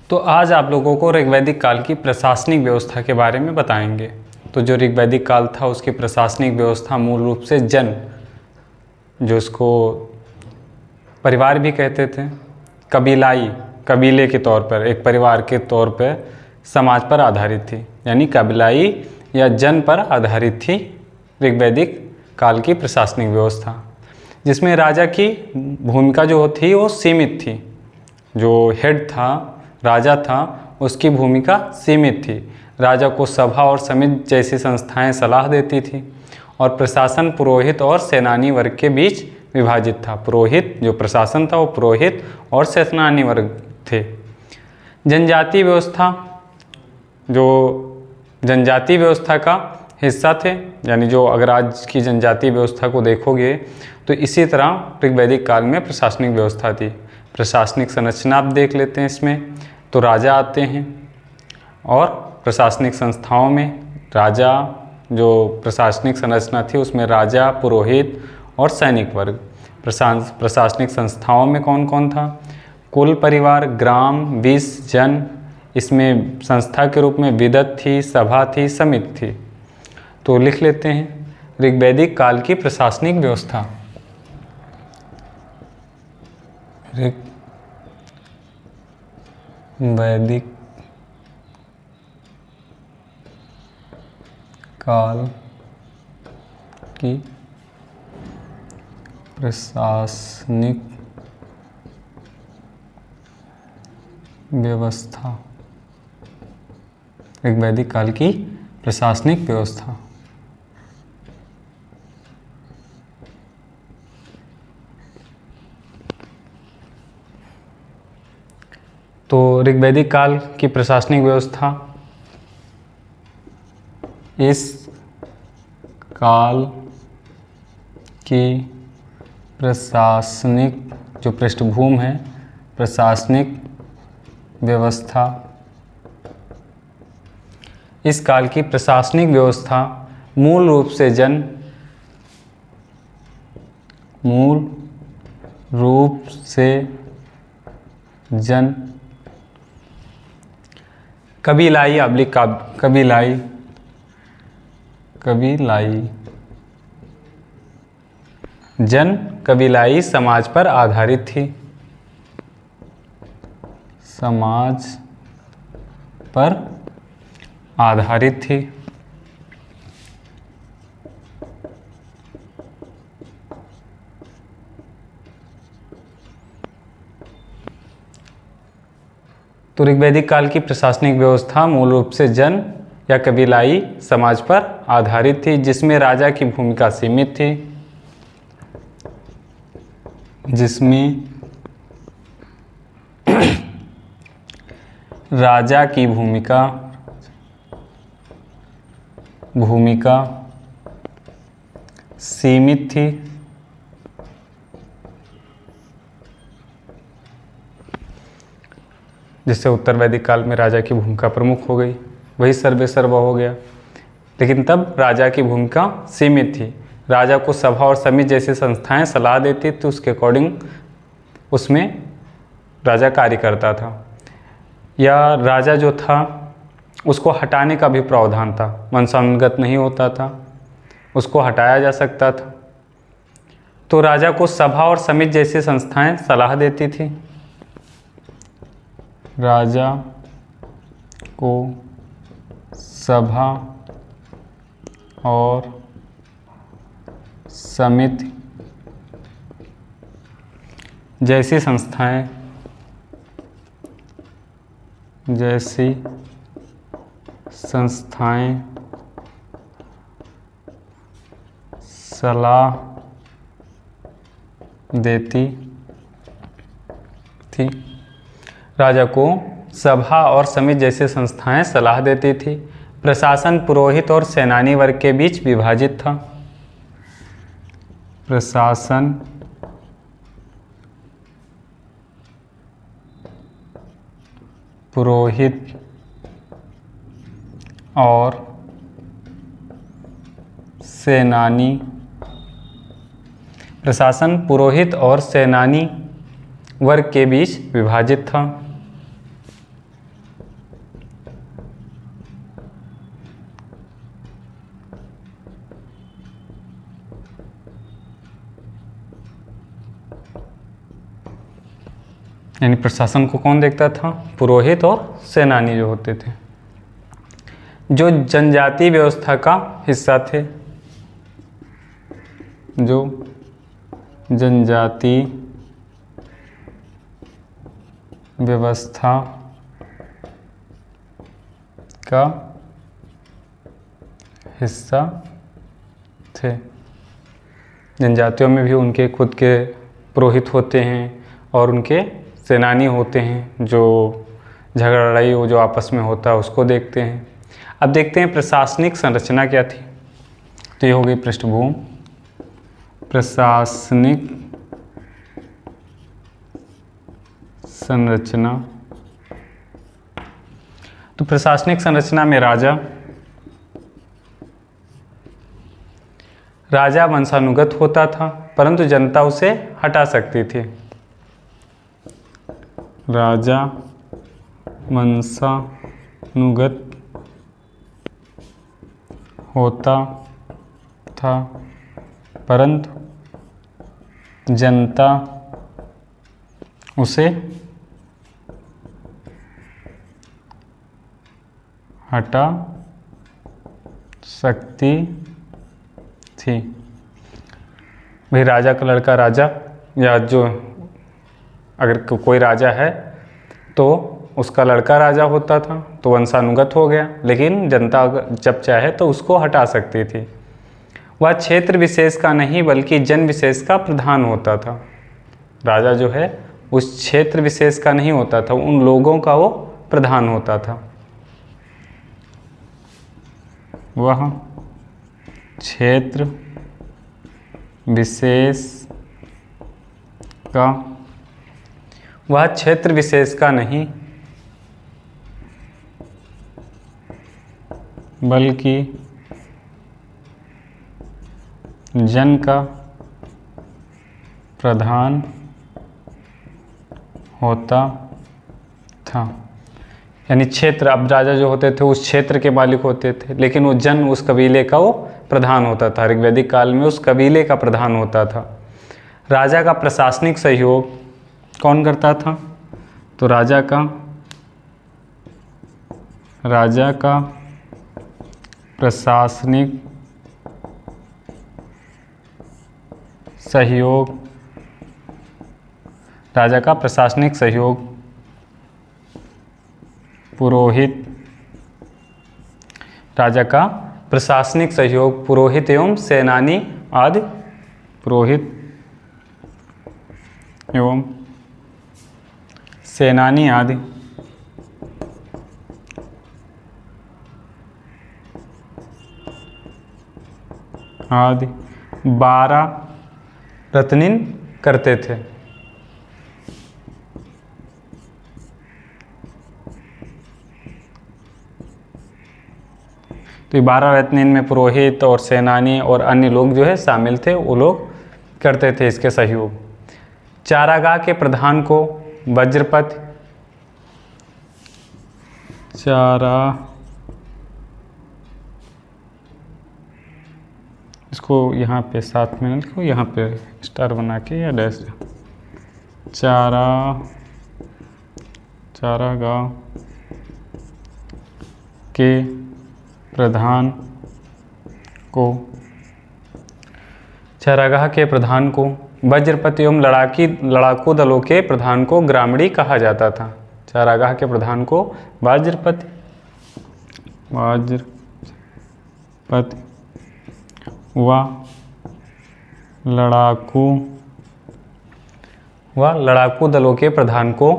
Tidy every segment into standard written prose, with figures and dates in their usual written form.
तो आज आप लोगों को ऋग्वैदिक काल की प्रशासनिक व्यवस्था के बारे में बताएंगे। तो जो ऋग्वैदिक काल था उसकी प्रशासनिक व्यवस्था मूल रूप से जन, जो इसको परिवार भी कहते थे, कबीलाई, कबीले के तौर पर, एक परिवार के तौर पर समाज पर आधारित थी, यानी कबीलाई या जन पर आधारित थी ऋग्वैदिक काल की प्रशासनिक व्यवस्था, जिसमें राजा की भूमिका जो थी वो सीमित थी। जो हेड था, राजा था, उसकी भूमिका सीमित थी। राजा को सभा और समिति जैसी संस्थाएं सलाह देती थी और प्रशासन पुरोहित और सेनानी वर्ग के बीच विभाजित था। पुरोहित, जो प्रशासन था वो पुरोहित और सेनानी वर्ग थे। जनजाति व्यवस्था, जो जनजाति व्यवस्था का हिस्सा थे, यानी जो अगर आज की जनजाति व्यवस्था को देखोगे तो इसी तरह ऋग्वैदिक काल में प्रशासनिक व्यवस्था थी। प्रशासनिक संरचना आप देख लेते हैं। इसमें तो राजा आते हैं और प्रशासनिक संस्थाओं में राजा, जो प्रशासनिक संरचना थी उसमें राजा, पुरोहित और सैनिक वर्ग। प्रशासनिक संस्थाओं में कौन कौन था? कुल परिवार, ग्राम, विस, जन, इसमें संस्था के रूप में विदत थी, सभा थी, समिति थी। तो लिख लेते हैं ऋग्वैदिक काल की प्रशासनिक व्यवस्था। ऋग्वैदिक काल की प्रशासनिक व्यवस्था। ऋग्वैदिक काल की प्रशासनिक व्यवस्था। तो ऋग्वैदिक काल की प्रशासनिक व्यवस्था इस काल की प्रशासनिक जो पृष्ठभूमि है, प्रशासनिक व्यवस्था, इस काल की प्रशासनिक व्यवस्था मूल रूप से जन कबीलाई जन कबीलाई समाज पर आधारित थी। समाज पर आधारित थी। तो ऋग्वैदिक काल की प्रशासनिक व्यवस्था मूल रूप से जन या कबीलाई समाज पर आधारित थी, जिसमें राजा की भूमिका सीमित थी। जिसमें राजा की भूमिका सीमित थी। जिससे उत्तर वैदिक काल में राजा की भूमिका प्रमुख हो गई, वही सर्वे सर्वा हो गया। लेकिन तब राजा की भूमिका सीमित थी। राजा को सभा और समिति जैसी संस्थाएं सलाह देती थी, उसके अकॉर्डिंग उसमें राजा कार्य करता था। या राजा जो था उसको हटाने का भी प्रावधान था, वंशानुगत नहीं होता था, उसको हटाया जा सकता था। तो राजा को सभा और समिति जैसी संस्थाएं सलाह देती थी। राजा को सभा और समिति जैसी संस्थाएं सलाह देती थी। राजा को सभा और समिति जैसे संस्थाएं सलाह देती थी। प्रशासन पुरोहित और सेनानी वर्ग के बीच विभाजित था। प्रशासन पुरोहित और सेनानी वर्ग के बीच विभाजित था। यानी प्रशासन को कौन देखता था? पुरोहित और सेनानी जो होते थे, जो जनजाति व्यवस्था का हिस्सा थे, जो जनजाति व्यवस्था का हिस्सा थे। जनजातियों में भी उनके खुद के पुरोहित होते हैं और उनके सेनानी होते हैं, जो झगड़ा लड़ाई वो जो आपस में होता है उसको देखते हैं। अब देखते हैं प्रशासनिक संरचना क्या थी। तो ये हो गई पृष्ठभूमि। प्रशासनिक संरचना, तो प्रशासनिक संरचना में राजा वंशानुगत होता था, परंतु जनता उसे हटा सकती थी। राजा वंशानुगत होता था, परंतु जनता उसे हटा सकती थी। भाई राजा का लड़का राजा, या जो अगर कोई राजा है तो उसका लड़का राजा होता था तो वंशानुगत हो गया, लेकिन जनता जब चाहे तो उसको हटा सकती थी। वह क्षेत्र विशेष का नहीं बल्कि जन विशेष का प्रधान होता था। राजा जो है उस क्षेत्र विशेष का नहीं होता था, उन लोगों का वो प्रधान होता था। वह क्षेत्र विशेष का नहीं बल्कि जन का प्रधान होता था। यानी क्षेत्र, अब राजा जो होते थे उस क्षेत्र के मालिक होते थे, लेकिन वो जन, उस कबीले का वो प्रधान होता था। ऋग्वैदिक काल में उस कबीले का प्रधान होता था। राजा का प्रशासनिक सहयोग कौन करता था? तो राजा का प्रशासनिक सहयोग, राजा का प्रशासनिक सहयोग पुरोहित, राजा का प्रशासनिक सहयोग पुरोहित एवं सेनानी आदि, पुरोहित एवं सेनानी आदि आदि 12 रत्निन करते थे। तो 12 रत्निन में पुरोहित और सेनानी और अन्य लोग जो है शामिल थे, वो लोग करते थे इसके सहयोग। चारागाह के प्रधान को वज्रपति, इसको यहाँ पे साथ में लिखो, यहाँ पे स्टार बना के या डैश। चारागाह के प्रधान को, चारागाह के प्रधान को वज्रपति एवं लड़ाकू दलों के प्रधान को ग्रामणी कहा जाता था। चारागाह के प्रधान को वज्रपति व लड़ाकू दलों के प्रधान को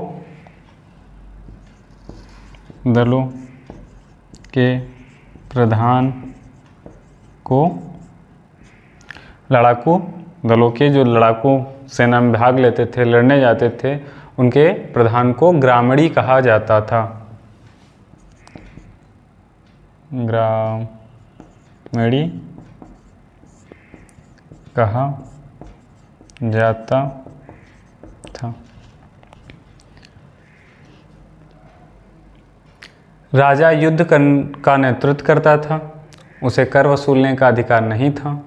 लड़ाकू दलों के जो लड़ाकू सेना में भाग लेते थे, लड़ने जाते थे, उनके प्रधान को ग्रामणी कहा जाता था। ग्रामणी कहा जाता था। राजा युद्ध का नेतृत्व करता था, उसे कर वसूलने का अधिकार नहीं था।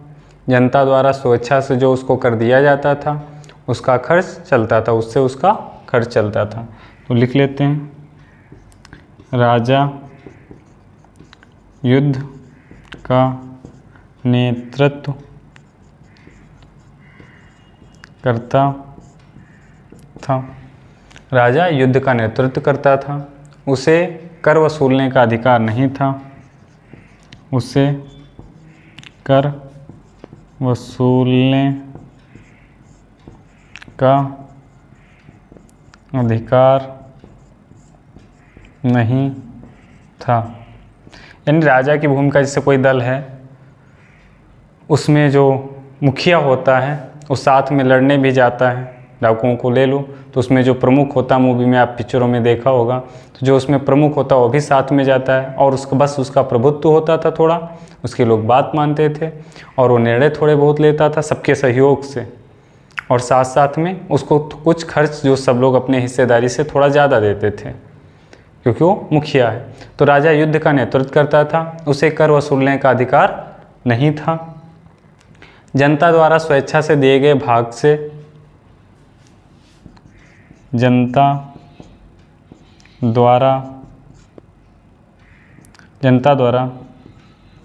जनता द्वारा स्वेच्छा से जो उसको कर दिया जाता था उसका खर्च चलता था, उससे उसका खर्च चलता था। तो लिख लेते हैं, राजा युद्ध का नेतृत्व करता था। राजा युद्ध का नेतृत्व करता था, उसे कर वसूलने का अधिकार नहीं था, उसे कर वसूलने का अधिकार नहीं था। यानी राजा की भूमिका, जैसे कोई दल है उसमें जो मुखिया होता है वो साथ में लड़ने भी जाता है, डाकुओं को ले लो तो उसमें जो प्रमुख होता है, मूवी में आप पिक्चरों में देखा होगा, तो जो उसमें प्रमुख होता है वो भी साथ में जाता है और उसका बस उसका प्रभुत्व होता था थोड़ा, उसके लोग बात मानते थे और वो निर्णय थोड़े बहुत लेता था सबके सहयोग से, और साथ साथ में उसको कुछ खर्च जो सब लोग अपने हिस्सेदारी से थोड़ा ज़्यादा देते थे क्योंकि वो मुखिया है। तो राजा युद्ध का नेतृत्व करता था, उसे कर वसूलने का अधिकार नहीं था। जनता द्वारा स्वेच्छा से दिए गए भाग से, जनता द्वारा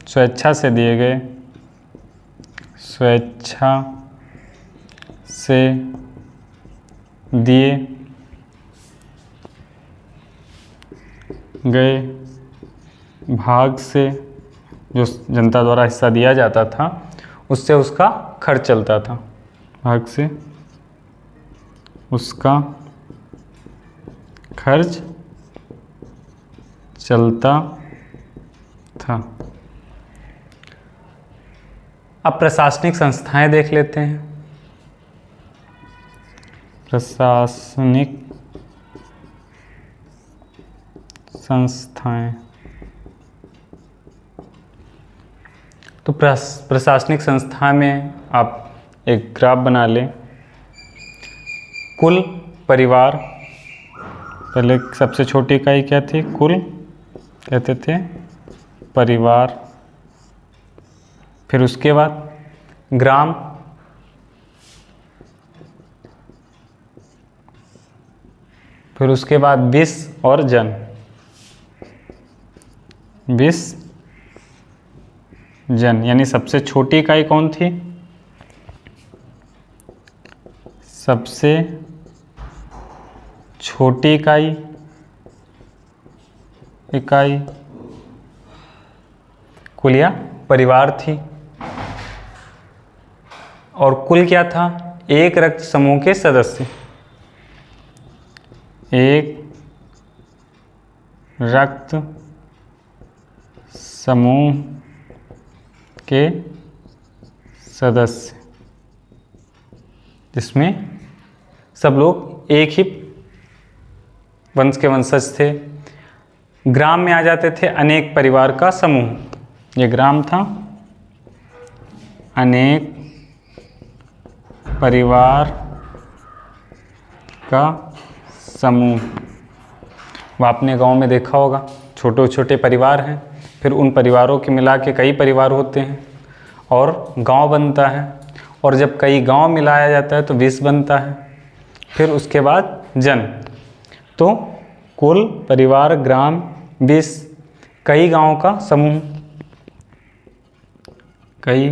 स्वेच्छा से दिए गए, स्वेच्छा से दिए गए भाग से जो जनता द्वारा हिस्सा दिया जाता था उससे उसका खर्च चलता था, भाग से उसका खर्च चलता था। अब प्रशासनिक संस्थाएं देख लेते हैं। प्रशासनिक संस्थाएं, तो प्रशासनिक संस्था में आप एक ग्राफ बना लें। कुल परिवार, पहले सबसे छोटी इकाई क्या थी, कुल कहते थे परिवार, फिर उसके बाद ग्राम, फिर उसके बाद विष और जन, विष जन, यानी सबसे छोटी इकाई कौन थी, सबसे छोटी इकाई कुल या परिवार थी, और कुल क्या था, एक रक्त समूह के सदस्य, एक रक्त समूह के सदस्य, जिसमें सब लोग एक ही वंश के वंशज थे। ग्राम में आ जाते थे अनेक परिवार का समूह, ये ग्राम था, अनेक परिवार का समूह। वो आपने गांव में देखा होगा, छोटे छोटे परिवार हैं, फिर उन परिवारों के मिला के कई परिवार होते हैं और गांव बनता है, और जब कई गांव मिलाया जाता है तो विष बनता है, फिर उसके बाद जन। तो कुल, परिवार, ग्राम, विष, कई गांवों का समूह, कई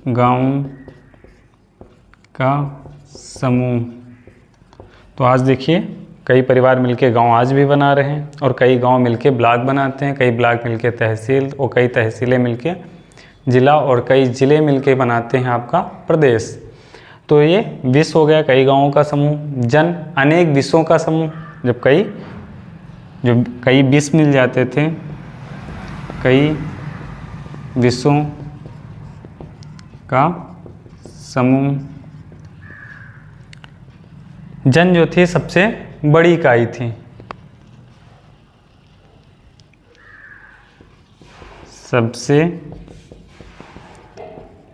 गांवों का समूह। तो आज देखिए कई परिवार मिलके गांव आज भी बना रहे हैं, और कई गांव मिलके ब्लॉक बनाते हैं, कई ब्लॉक मिलके तहसील, और कई तहसीलें मिलके जिला, और कई ज़िले मिलके बनाते हैं आपका प्रदेश। तो ये विष हो गया, कई गांवों का समूह। जन, अनेक विषों का समूह, जब कई विष मिल जाते थे, कई विषों का समूह। जन जो थी सबसे बड़ी इकाई थी, सबसे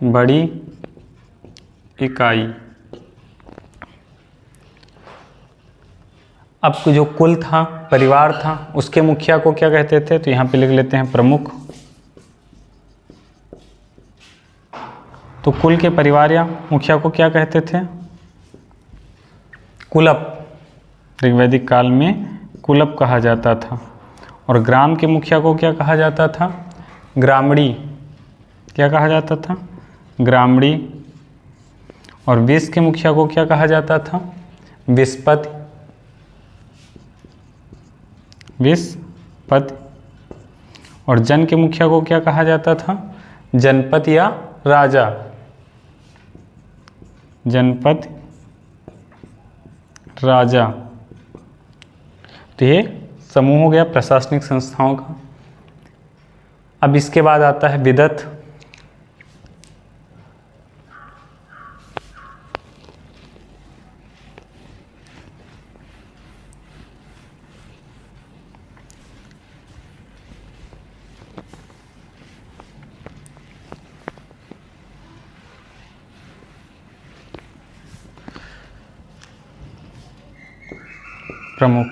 बड़ी इकाई। अब जो कुल था, परिवार था, उसके मुखिया को क्या कहते थे, तो यहाँ पे लिख लेते हैं प्रमुख। तो कुल के परिवार या मुखिया को क्या कहते थे, कुलप। ऋग्वैदिक काल में कुलप कहा जाता था। और ग्राम के मुखिया को क्या कहा जाता था? ग्रामणी। क्या कहा जाता था? ग्रामणी। और विष के मुखिया को क्या कहा जाता था? विस्पति। विस्पति। और जन के मुखिया को क्या कहा जाता था? जनपद या राजा। जनपद, राजा। तो ये समूह हो गया प्रशासनिक संस्थाओं का। अब इसके बाद आता है विदत। प्रमुख।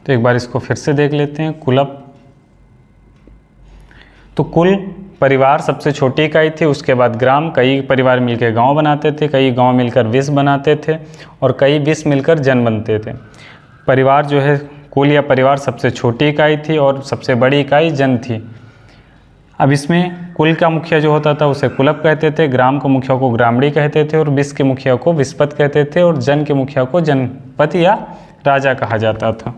तो एक बार इसको फिर से देख लेते हैं। कुलप, तो कुल परिवार सबसे छोटी इकाई थी, उसके बाद ग्राम, कई परिवार मिलकर गांव बनाते थे, कई गांव मिलकर विष बनाते थे और कई विष मिलकर जन बनते थे। परिवार जो है, कुल या परिवार सबसे छोटी इकाई थी और सबसे बड़ी इकाई जन थी। अब इसमें कुल का मुखिया जो होता था उसे कुलप कहते थे, ग्राम के मुखिया को ग्रामणी कहते थे और विष के मुखिया को विस्पत कहते थे और जन के मुखिया को जनपद या राजा कहा जाता था।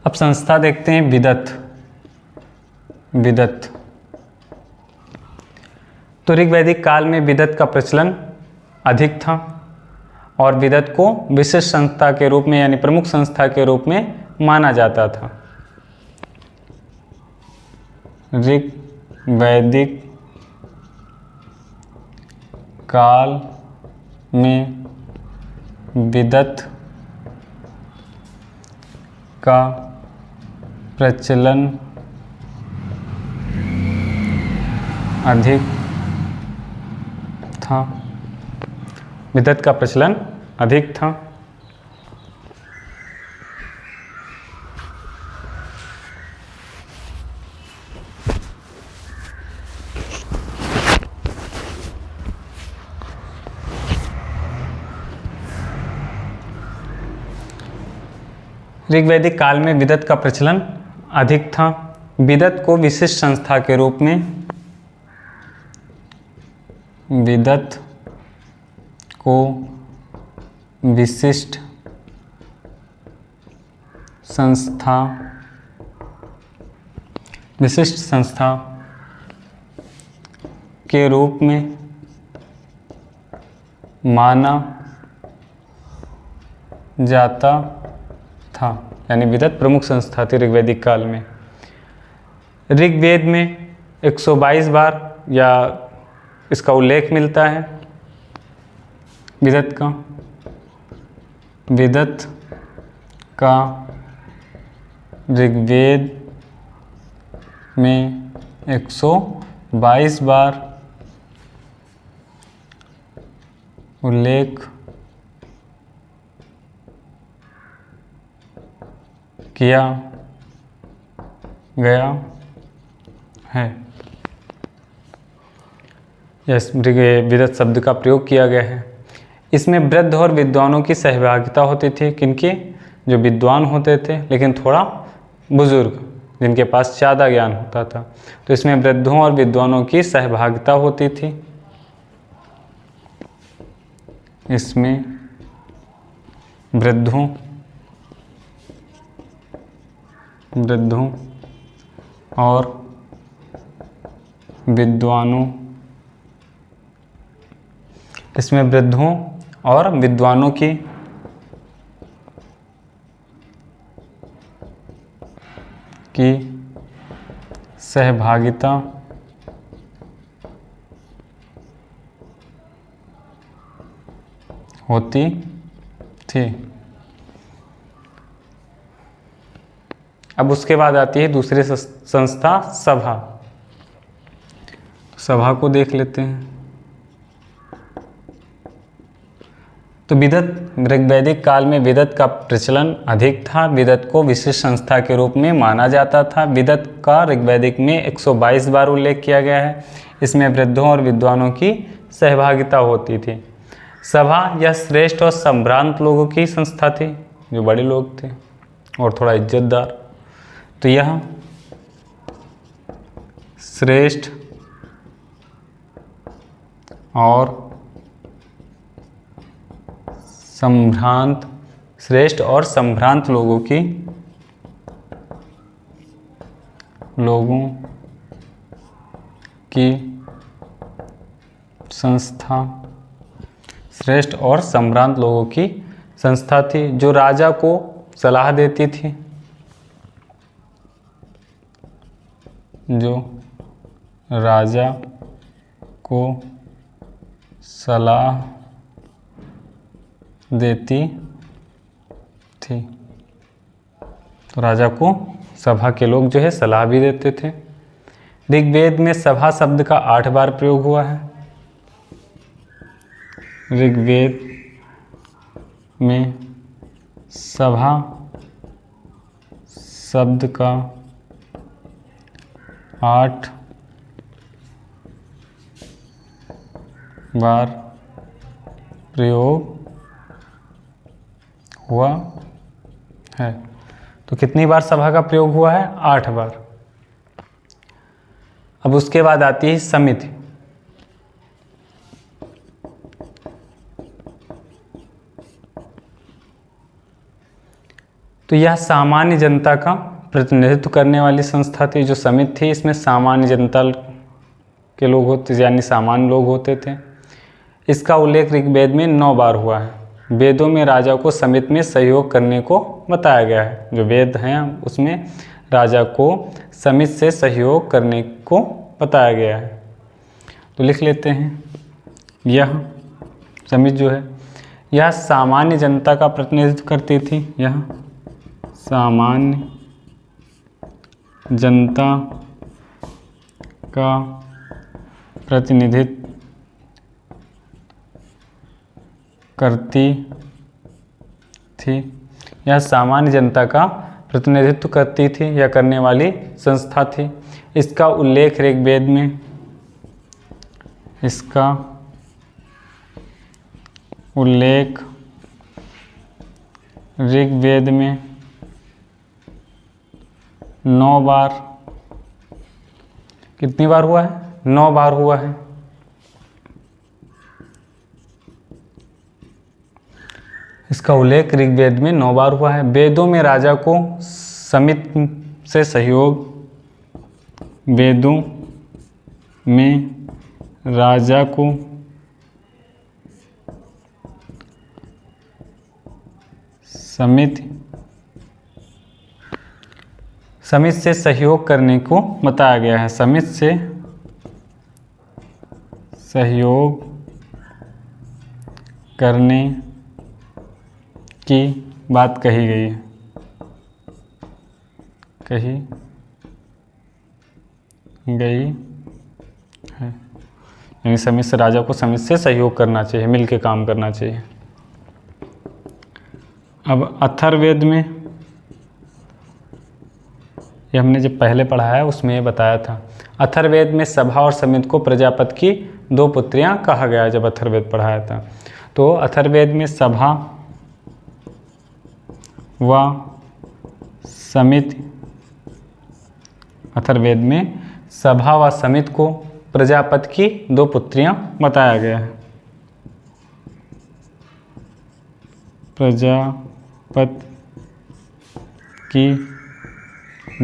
अब संस्था देखते हैं विदत। विदत, तो ऋग्वैदिक काल में विदत का प्रचलन अधिक था और विदत को विशिष्ट संस्था के रूप में यानी प्रमुख संस्था के रूप में माना जाता था। ऋग्वैदिक काल में विदत का प्रचलन अधिक था। विदत का प्रचलन अधिक था। ऋग्वैदिक काल में विदत का प्रचलन अधिक था। विदत को विशिष्ट संस्था के रूप में, विदत को विशिष्ट संस्था, विशिष्ट संस्था के रूप में माना जाता था। यानी विदत प्रमुख संस्था थी ऋग्वैदिक काल में। ऋग्वेद में 122 बार या इसका उल्लेख मिलता है विदत का। विदत का ऋग्वेद में 122 बार उल्लेख किया गया है। यस, विदत शब्द का प्रयोग किया गया है। इसमें वृद्ध और विद्वानों की सहभागिता होती थी। किनकी? जो विद्वान होते थे लेकिन थोड़ा बुजुर्ग, जिनके पास ज़्यादा ज्ञान होता था, तो इसमें वृद्धों और विद्वानों की सहभागिता होती थी। इसमें वृद्धों और विद्वानों, इसमें वृद्धों और विद्वानों की सहभागिता होती थी। अब उसके बाद आती है दूसरी संस्था, सभा। सभा को देख लेते हैं। तो विदत ऋग्वैदिक काल में विदत का प्रचलन अधिक था। विदत को विशिष्ट संस्था के रूप में माना जाता था। विदत का ऋग्वैदिक में 122 बार उल्लेख किया गया है। इसमें वृद्धों और विद्वानों की सहभागिता होती थी। सभा यह श्रेष्ठ और संभ्रांत लोगों की संस्था थी, जो बड़े लोग थे और थोड़ा इज्जतदार। तो यह श्रेष्ठ और संभ्रांत लोगों की संस्था, श्रेष्ठ और संभ्रांत लोगों की संस्था थी, जो राजा को सलाह देती थी, जो राजा को सलाह देती थी। तो राजा को सभा के लोग जो है सलाह भी देते थे। ऋग्वेद में सभा शब्द का 8 बार प्रयोग हुआ है। ऋग्वेद में सभा शब्द का 8 बार प्रयोग हुआ है। तो कितनी बार सभा का प्रयोग हुआ है? 8 बार। अब उसके बाद आती है समिति। तो यह सामान्य जनता का प्रतिनिधित्व करने वाली संस्था थी। जो समिति थी, इसमें सामान्य जनता के लोग होते, यानी सामान्य लोग होते थे। इसका उल्लेख ऋग्वेद में 9 बार हुआ है। वेदों में राजा को समिति में सहयोग करने को बताया गया है। जो वेद हैं उसमें राजा को समिति से सहयोग करने को बताया गया है। तो लिख लेते हैं, यह समिति जो है यह सामान्य जनता का प्रतिनिधित्व करती थी। यह सामान्य जनता का प्रतिनिधित्व करती थी। यह सामान्य जनता का प्रतिनिधित्व करती थी या करने वाली संस्था थी। इसका उल्लेख ऋग्वेद में 9 बार, कितनी बार हुआ है? 9 बार हुआ है। इसका उल्लेख ऋग्वेद में 9 बार हुआ है। वेदों में राजा को समिति से सहयोग, वेदों में राजा को समिति से सहयोग करने को बताया गया है। समिति से सहयोग करने की बात कही गई है। यानी समिति से राजा को समिति से सहयोग करना चाहिए, मिलकर काम करना चाहिए। अब अथर्ववेद में, ये हमने जब पहले पढ़ा है उसमें ये बताया था। अथर्ववेद में सभा और समिति को प्रजापति की 2 पुत्रियां कहा गया है। जब अथर्ववेद पढ़ाया था तो अथर्ववेद में सभा व समिति, अथर्ववेद में सभा व समिति को प्रजापति की 2 पुत्रियां बताया गया है। प्रजापति की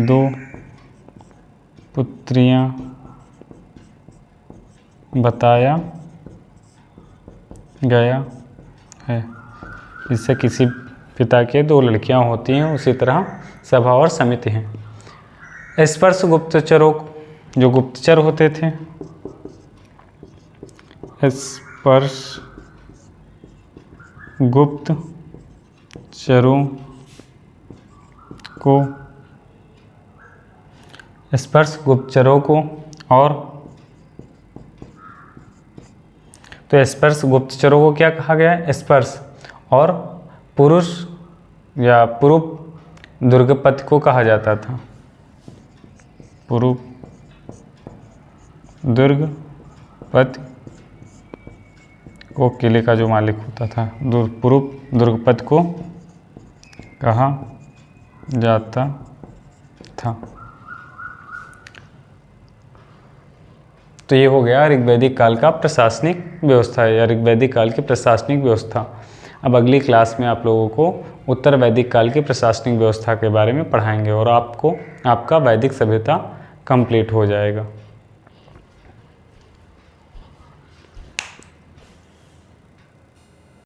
2 पुत्रियां बताया गया है। इससे किसी पिता के 2 लड़कियां होती हैं, उसी तरह सभा और समिति हैं। स्पर्श गुप्तचरों, जो गुप्तचर होते थे, स्पर्श गुप्तचरों को और तो स्पर्श गुप्तचरों को क्या कहा गया है? स्पर्श और पुरुष या पुरुप दुर्गपति को कहा जाता था। पुरुप दुर्गपति को किले का जो मालिक होता था, पुरुप दुर्गपति को कहा जाता था। तो ये हो गया ऋग्वैदिक काल का प्रशासनिक व्यवस्था या ऋग्वैदिक काल की प्रशासनिक व्यवस्था। अब अगली क्लास में आप लोगों को उत्तर वैदिक काल की प्रशासनिक व्यवस्था के बारे में पढ़ाएंगे और आपका वैदिक सभ्यता कंप्लीट हो जाएगा।